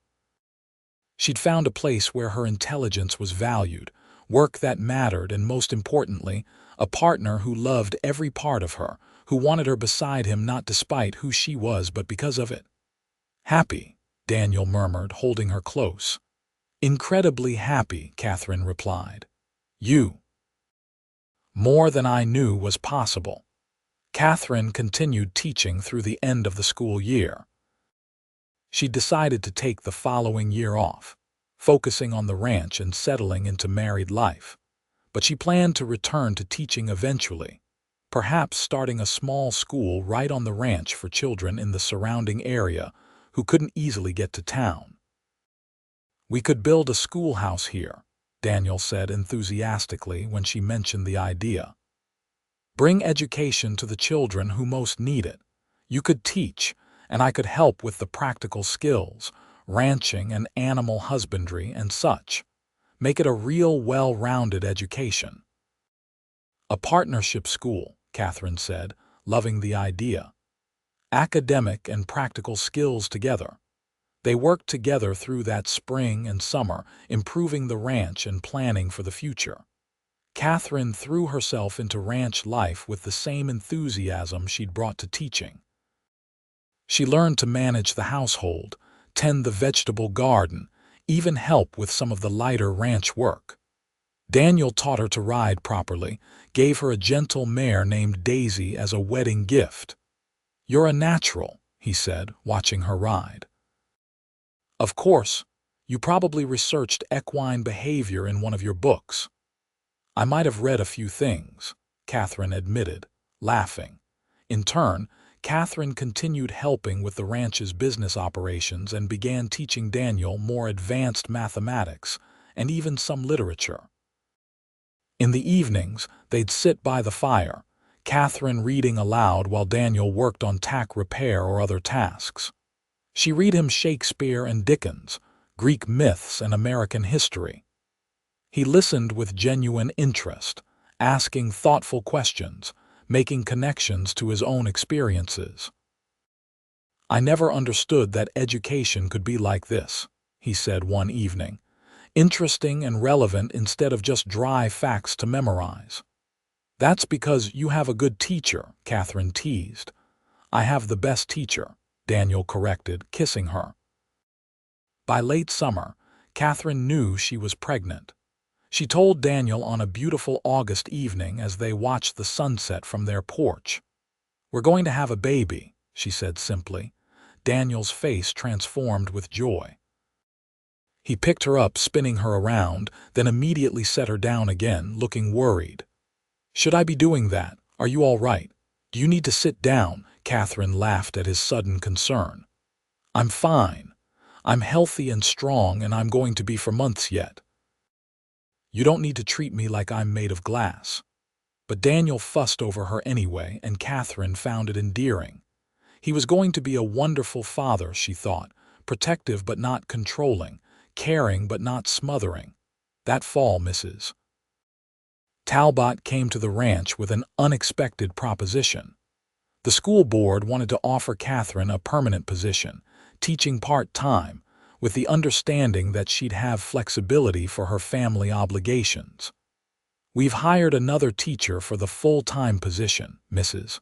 S1: She'd found a place where her intelligence was valued, work that mattered, and most importantly, a partner who loved every part of her, who wanted her beside him not despite who she was but because of it. "Happy," Daniel murmured, holding her close. "Incredibly happy," Catherine replied. "You." More than I knew was possible. Catherine continued teaching through the end of the school year. She decided to take the following year off, focusing on the ranch and settling into married life. But she planned to return to teaching eventually, perhaps starting a small school right on the ranch for children in the surrounding area who couldn't easily get to town. "We could build a schoolhouse here," Daniel said enthusiastically when she mentioned the idea. "Bring education to the children who most need it. You could teach, and I could help with the practical skills, ranching and animal husbandry and such. Make it a real well-rounded education." "A partnership school," Catherine said, loving the idea. Academic and practical skills together. They worked together through that spring and summer, improving the ranch and planning for the future. Catherine threw herself into ranch life with the same enthusiasm she'd brought to teaching. She learned to manage the household, tend the vegetable garden, even help with some of the lighter ranch work. Daniel taught her to ride properly, gave her a gentle mare named Daisy as a wedding gift. "You're a natural," he said, watching her ride. "Of course, you probably researched equine behavior in one of your books." "I might have read a few things," Catherine admitted, laughing. In turn, Catherine continued helping with the ranch's business operations and began teaching Daniel more advanced mathematics and even some literature. In the evenings, they'd sit by the fire, Catherine reading aloud while Daniel worked on tack repair or other tasks. She read him Shakespeare and Dickens, Greek myths and American history. He listened with genuine interest, asking thoughtful questions, making connections to his own experiences. "I never understood that education could be like this," he said one evening. "Interesting and relevant instead of just dry facts to memorize." "That's because you have a good teacher," Catherine teased. "I have the best teacher," Daniel corrected, kissing her. By late summer, Catherine knew she was pregnant. She told Daniel on a beautiful August evening as they watched the sunset from their porch. "We're going to have a baby," she said simply. Daniel's face transformed with joy. He picked her up, spinning her around, then immediately set her down again, looking worried. "Should I be doing that? Are you all right? Do you need to sit down?" Catherine laughed at his sudden concern. "I'm fine. I'm healthy and strong, and I'm going to be for months yet. You don't need to treat me like I'm made of glass." But Daniel fussed over her anyway, and Catherine found it endearing. He was going to be a wonderful father, she thought, protective but not controlling, caring but not smothering. That fall, Mrs. Talbot came to the ranch with an unexpected proposition. The school board wanted to offer Catherine a permanent position, teaching part-time, with the understanding that she'd have flexibility for her family obligations. "We've hired another teacher for the full-time position," Mrs.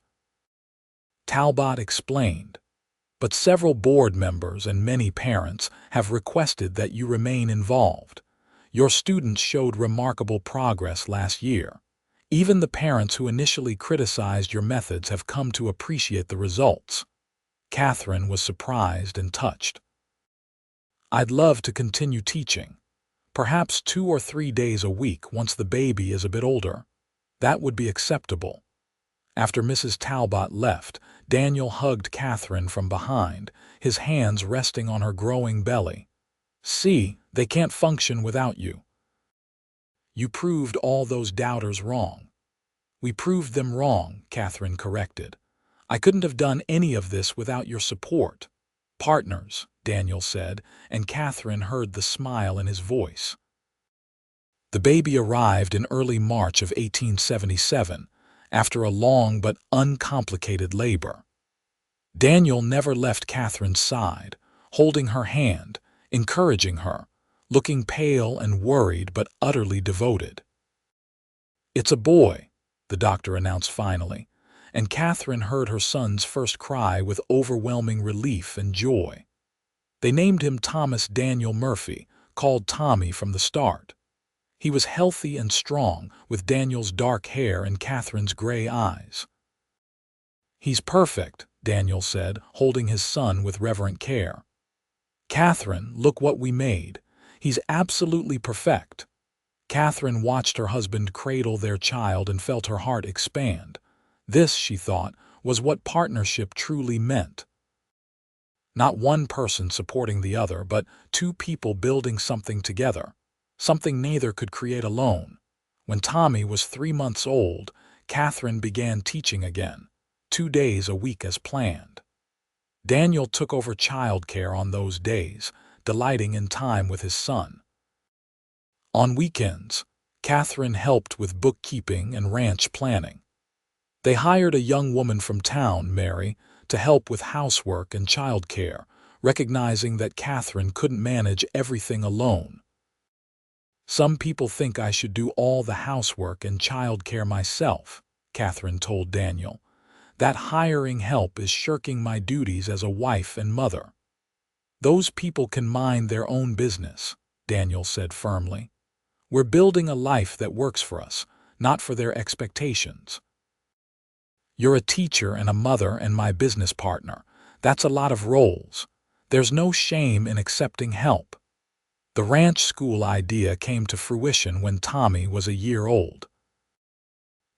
S1: Talbot explained. "But several board members and many parents have requested that you remain involved. Your students showed remarkable progress last year. Even the parents who initially criticized your methods have come to appreciate the results." Catherine was surprised and touched. "I'd love to continue teaching. Perhaps 2 or 3 days a week once the baby is a bit older. That would be acceptable." After Mrs. Talbot left, Daniel hugged Catherine from behind, his hands resting on her growing belly. "See, they can't function without you. You proved all those doubters wrong." "We proved them wrong," Catherine corrected. "I couldn't have done any of this without your support." "Partners," Daniel said, and Catherine heard the smile in his voice. The baby arrived in early March of 1877, after a long but uncomplicated labor. Daniel never left Catherine's side, holding her hand, encouraging her, looking pale and worried but utterly devoted. "It's a boy," the doctor announced finally, and Catherine heard her son's first cry with overwhelming relief and joy. They named him Thomas Daniel Murphy, called Tommy from the start. He was healthy and strong, with Daniel's dark hair and Catherine's gray eyes. "He's perfect," Daniel said, holding his son with reverent care. "Catherine, look what we made. He's absolutely perfect." Catherine watched her husband cradle their child and felt her heart expand. This, she thought, was what partnership truly meant. Not one person supporting the other, but two people building something together, something neither could create alone. When Tommy was 3 months old, Catherine began teaching again, 2 days a week as planned. Daniel took over childcare on those days, delighting in time with his son. On weekends, Catherine helped with bookkeeping and ranch planning. They hired a young woman from town, Mary, to help with housework and childcare, recognizing that Catherine couldn't manage everything alone. "Some people think I should do all the housework and childcare myself," Catherine told Daniel. "That hiring help is shirking my duties as a wife and mother." "Those people can mind their own business," Daniel said firmly. "We're building a life that works for us, not for their expectations. You're a teacher and a mother and my business partner. That's a lot of roles. There's no shame in accepting help." The ranch school idea came to fruition when Tommy was a year old.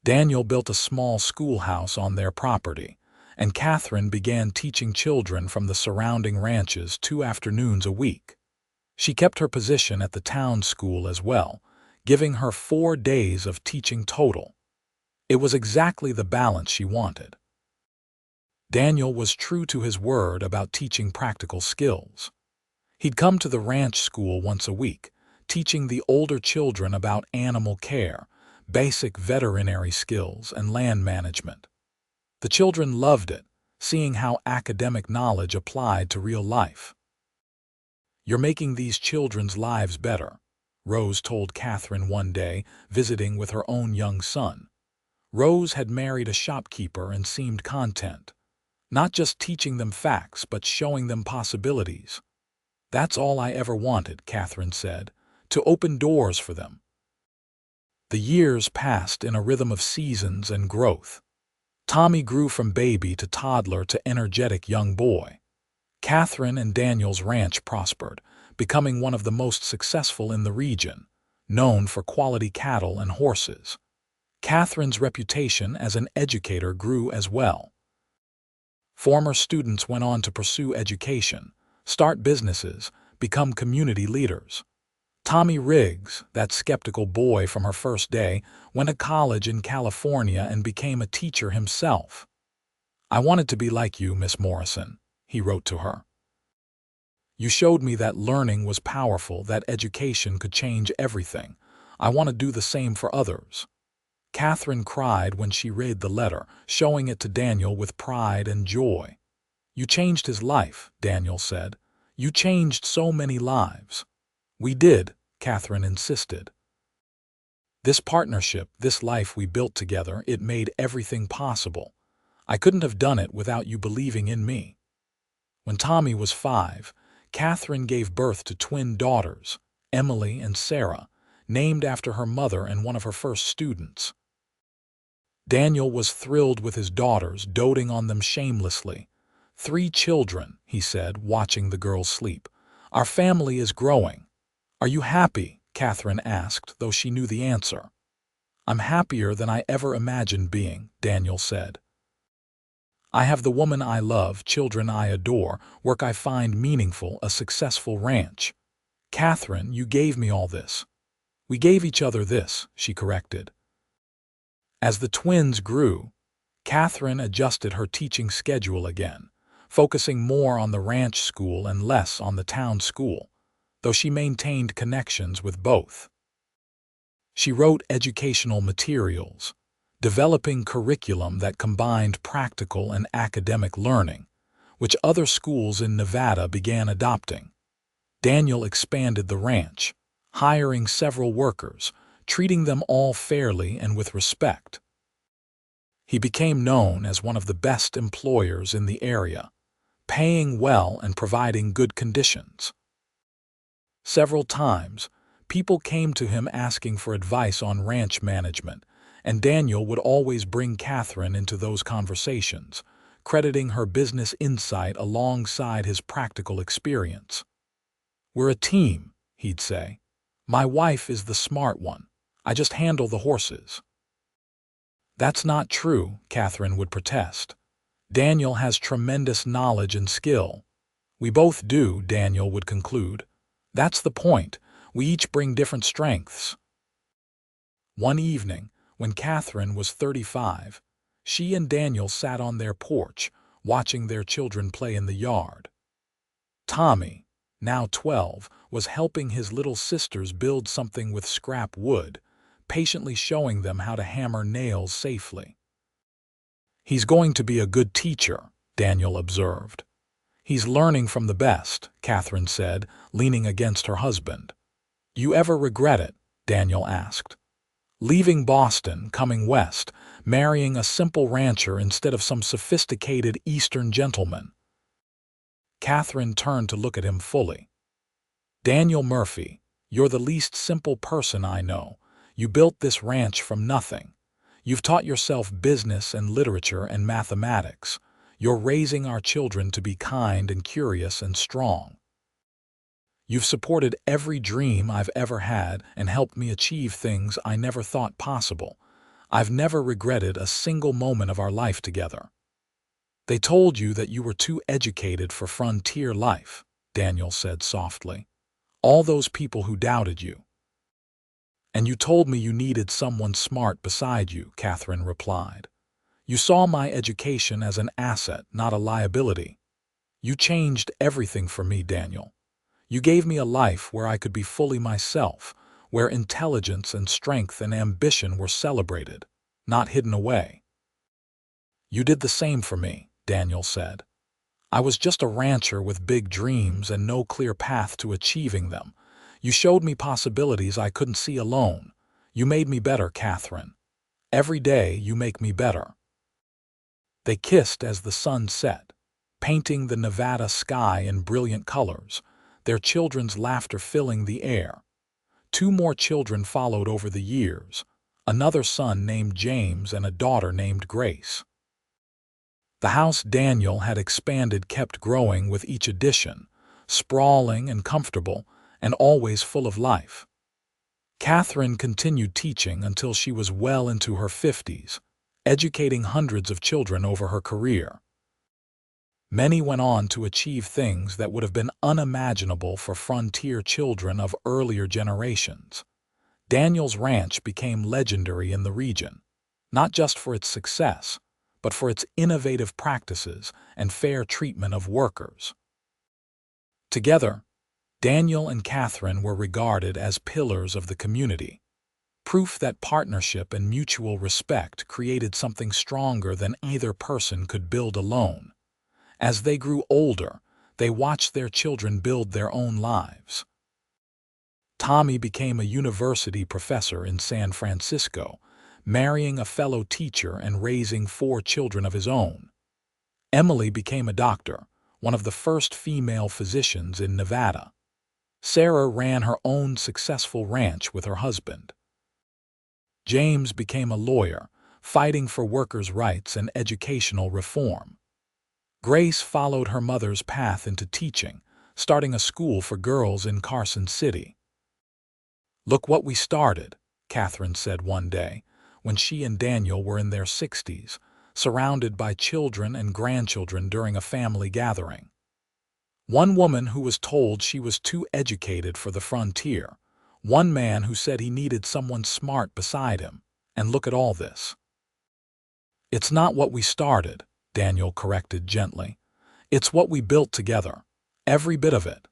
S1: Daniel built a small schoolhouse on their property, and Catherine began teaching children from the surrounding ranches 2 afternoons a week. She kept her position at the town school as well, giving her 4 days of teaching total. It was exactly the balance she wanted. Daniel was true to his word about teaching practical skills. He'd come to the ranch school once a week, teaching the older children about animal care, basic veterinary skills, and land management. The children loved it, seeing how academic knowledge applied to real life. "You're making these children's lives better," Rose told Catherine one day, visiting with her own young son. Rose had married a shopkeeper and seemed content, not just teaching them facts but showing them possibilities. "That's all I ever wanted," Catherine said, "to open doors for them." The years passed in a rhythm of seasons and growth. Tommy grew from baby to toddler to energetic young boy. Catherine and Daniel's ranch prospered, becoming one of the most successful in the region, known for quality cattle and horses. Catherine's reputation as an educator grew as well. Former students went on to pursue education, start businesses, become community leaders. Tommy Riggs, that skeptical boy from her first day, went to college in California and became a teacher himself. "I wanted to be like you, Miss Morrison," he wrote to her. "You showed me that learning was powerful, that education could change everything. I want to do the same for others." Catherine cried when she read the letter, showing it to Daniel with pride and joy. "You changed his life," Daniel said. "You changed so many lives." "We did," Catherine insisted. "This partnership, this life we built together, it made everything possible. I couldn't have done it without you believing in me." When Tommy was 5, Catherine gave birth to twin daughters, Emily and Sarah, named after her mother and one of her first students. Daniel was thrilled with his daughters, doting on them shamelessly. "3 children," he said, watching the girls sleep. "Our family is growing." "Are you happy?" Catherine asked, though she knew the answer. "I'm happier than I ever imagined being," Daniel said. "I have the woman I love, children I adore, work I find meaningful, a successful ranch." "Catherine, you gave me all this." "We gave each other this," she corrected. As the twins grew, Catherine adjusted her teaching schedule again, focusing more on the ranch school and less on the town school, though she maintained connections with both. She wrote educational materials, developing curriculum that combined practical and academic learning, which other schools in Nevada began adopting. Daniel expanded the ranch, hiring several workers, treating them all fairly and with respect. He became known as one of the best employers in the area, paying well and providing good conditions. Several times, people came to him asking for advice on ranch management, and Daniel would always bring Catherine into those conversations, crediting her business insight alongside his practical experience. "We're a team," he'd say. "My wife is the smart one. I just handle the horses." "That's not true," Catherine would protest. "Daniel has tremendous knowledge and skill." "We both do," Daniel would conclude. "That's the point. We each bring different strengths." One evening, when Catherine was 35, she and Daniel sat on their porch, watching their children play in the yard. Tommy, now 12, was helping his little sisters build something with scrap wood, patiently showing them how to hammer nails safely. "He's going to be a good teacher," Daniel observed. "He's learning from the best," Catherine said, leaning against her husband. "You ever regret it?" Daniel asked. "Leaving Boston, coming west, marrying a simple rancher instead of some sophisticated Eastern gentleman?" Catherine turned to look at him fully. "Daniel Murphy, you're the least simple person I know. You built this ranch from nothing. You've taught yourself business and literature and mathematics. You're raising our children to be kind and curious and strong. You've supported every dream I've ever had and helped me achieve things I never thought possible. I've never regretted a single moment of our life together." "They told you that you were too educated for frontier life," Daniel said softly. "All those people who doubted you." "And you told me you needed someone smart beside you," Catherine replied. "You saw my education as an asset, not a liability. You changed everything for me, Daniel. You gave me a life where I could be fully myself, where intelligence and strength and ambition were celebrated, not hidden away." "You did the same for me," Daniel said. "I was just a rancher with big dreams and no clear path to achieving them. You showed me possibilities I couldn't see alone. You made me better, Catherine. Every day you make me better." They kissed as the sun set, painting the Nevada sky in brilliant colors, their children's laughter filling the air. 2 more children followed over the years, another son named James and a daughter named Grace. The house Daniel had expanded kept growing with each addition, sprawling and comfortable, and always full of life. Catherine continued teaching until she was well into her 50s, educating hundreds of children over her career. Many went on to achieve things that would have been unimaginable for frontier children of earlier generations. Daniel's ranch became legendary in the region, not just for its success, but for its innovative practices and fair treatment of workers. Together, Daniel and Catherine were regarded as pillars of the community, proof that partnership and mutual respect created something stronger than either person could build alone. As they grew older, they watched their children build their own lives. Tommy became a university professor in San Francisco, marrying a fellow teacher and raising 4 children of his own. Emily became a doctor, one of the first female physicians in Nevada. Sarah ran her own successful ranch with her husband. James became a lawyer, fighting for workers' rights and educational reform. Grace followed her mother's path into teaching, starting a school for girls in Carson City. "Look what we started," Catherine said one day, when she and Daniel were in their 60s, surrounded by children and grandchildren during a family gathering. One woman who was told she was too educated for the frontier, one man who said he needed someone smart beside him, and look at all this. "It's not what we started," Daniel corrected gently. "It's what we built together, every bit of it."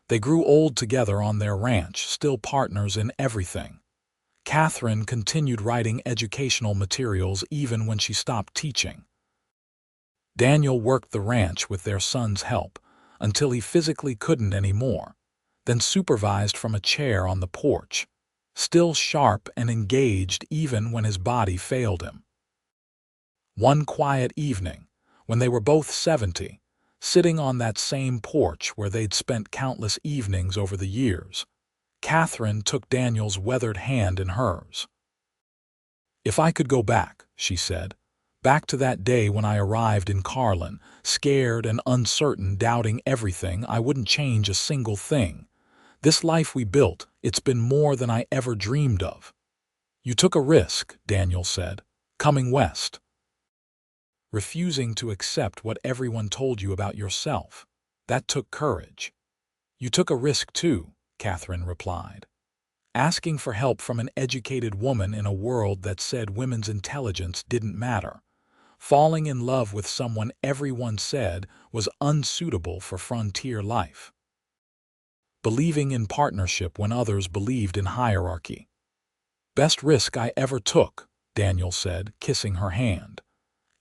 S1: They grew old together on their ranch, still partners in everything. Catherine continued writing educational materials even when she stopped teaching. Daniel worked the ranch with their son's help until he physically couldn't anymore, then supervised from a chair on the porch, still sharp and engaged even when his body failed him. One quiet evening, when they were both 70, sitting on that same porch where they'd spent countless evenings over the years, Catherine took Daniel's weathered hand in hers. "If I could go back," she said, "back to that day when I arrived in Carlin, scared and uncertain, doubting everything, I wouldn't change a single thing. This life we built, it's been more than I ever dreamed of." "You took a risk," Daniel said, "coming west. Refusing to accept what everyone told you about yourself. That took courage." "You took a risk too," Catherine replied. "Asking for help from an educated woman in a world that said women's intelligence didn't matter. Falling in love with someone everyone said was unsuitable for frontier life. Believing in partnership when others believed in hierarchy." "Best risk I ever took," Daniel said, kissing her hand.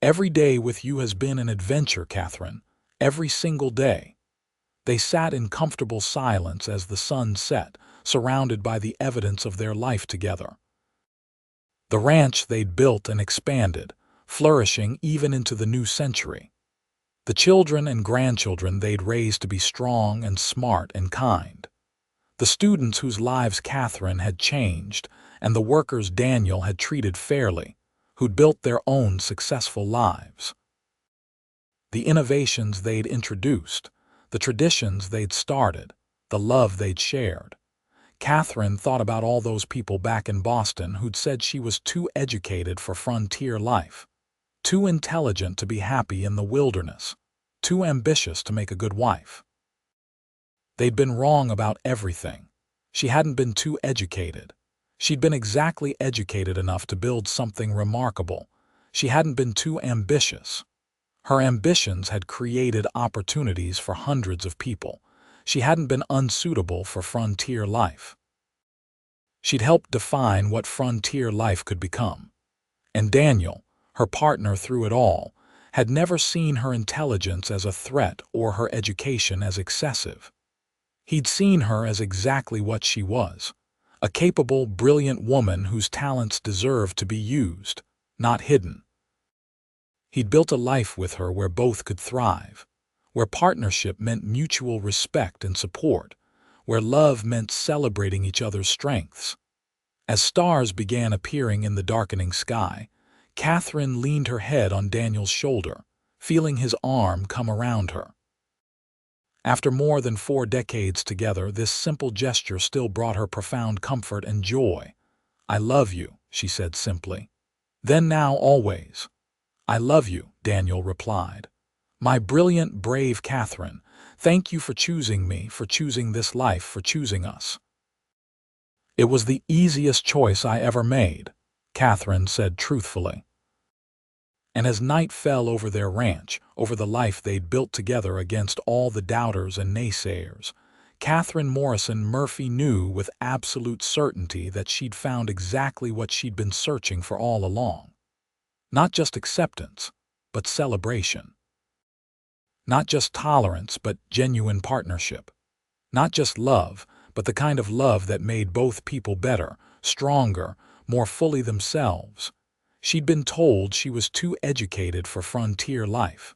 S1: "Every day with you has been an adventure, Catherine. Every single day." They sat in comfortable silence as the sun set, surrounded by the evidence of their life together. The ranch they'd built and expanded, flourishing even into the new century. The children and grandchildren they'd raised to be strong and smart and kind. The students whose lives Catherine had changed, and the workers Daniel had treated fairly, who'd built their own successful lives. The innovations they'd introduced, the traditions they'd started, the love they'd shared. Catherine thought about all those people back in Boston who'd said she was too educated for frontier life, too intelligent to be happy in the wilderness, too ambitious to make a good wife. They'd been wrong about everything. She hadn't been too educated. She'd been exactly educated enough to build something remarkable. She hadn't been too ambitious. Her ambitions had created opportunities for hundreds of people. She hadn't been unsuitable for frontier life. She'd helped define what frontier life could become. And Daniel, her partner through it all, had never seen her intelligence as a threat or her education as excessive. He'd seen her as exactly what she was, a capable, brilliant woman whose talents deserved to be used, not hidden. He'd built a life with her where both could thrive, where partnership meant mutual respect and support, where love meant celebrating each other's strengths. As stars began appearing in the darkening sky, Catherine leaned her head on Daniel's shoulder, feeling his arm come around her. After more than 4 decades together, this simple gesture still brought her profound comfort and joy. "I love you," she said simply. "Then, now, always." "I love you," Daniel replied. "My brilliant, brave Catherine, thank you for choosing me, for choosing this life, for choosing us." "It was the easiest choice I ever made," Catherine said truthfully. And as night fell over their ranch, over the life they'd built together against all the doubters and naysayers, Catherine Morrison Murphy knew with absolute certainty that she'd found exactly what she'd been searching for all along. Not just acceptance, but celebration. Not just tolerance, but genuine partnership. Not just love, but the kind of love that made both people better, stronger, more fully themselves. She'd been told she was too educated for frontier life.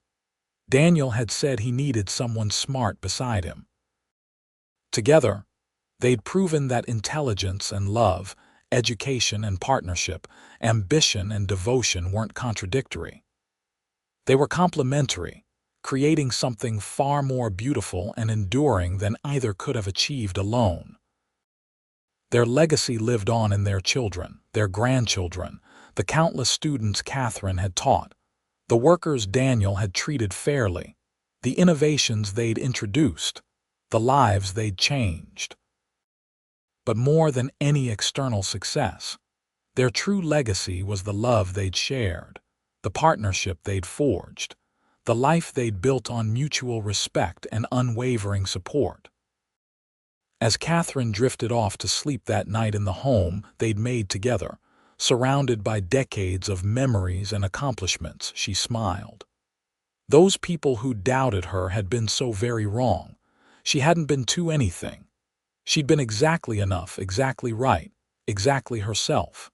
S1: Daniel had said he needed someone smart beside him. Together, they'd proven that intelligence and love, education and partnership, ambition and devotion weren't contradictory. They were complementary, creating something far more beautiful and enduring than either could have achieved alone. Their legacy lived on in their children, their grandchildren, the countless students Catherine had taught, the workers Daniel had treated fairly, the innovations they'd introduced, the lives they'd changed. But more than any external success, their true legacy was the love they'd shared, the partnership they'd forged, the life they'd built on mutual respect and unwavering support. As Catherine drifted off to sleep that night in the home they'd made together, surrounded by decades of memories and accomplishments, she smiled. Those people who doubted her had been so very wrong. She hadn't been too anything. She'd been exactly enough, exactly right, exactly herself.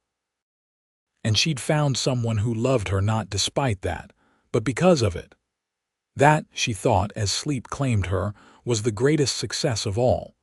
S1: And she'd found someone who loved her not despite that, but because of it. That, she thought, as sleep claimed her, was the greatest success of all.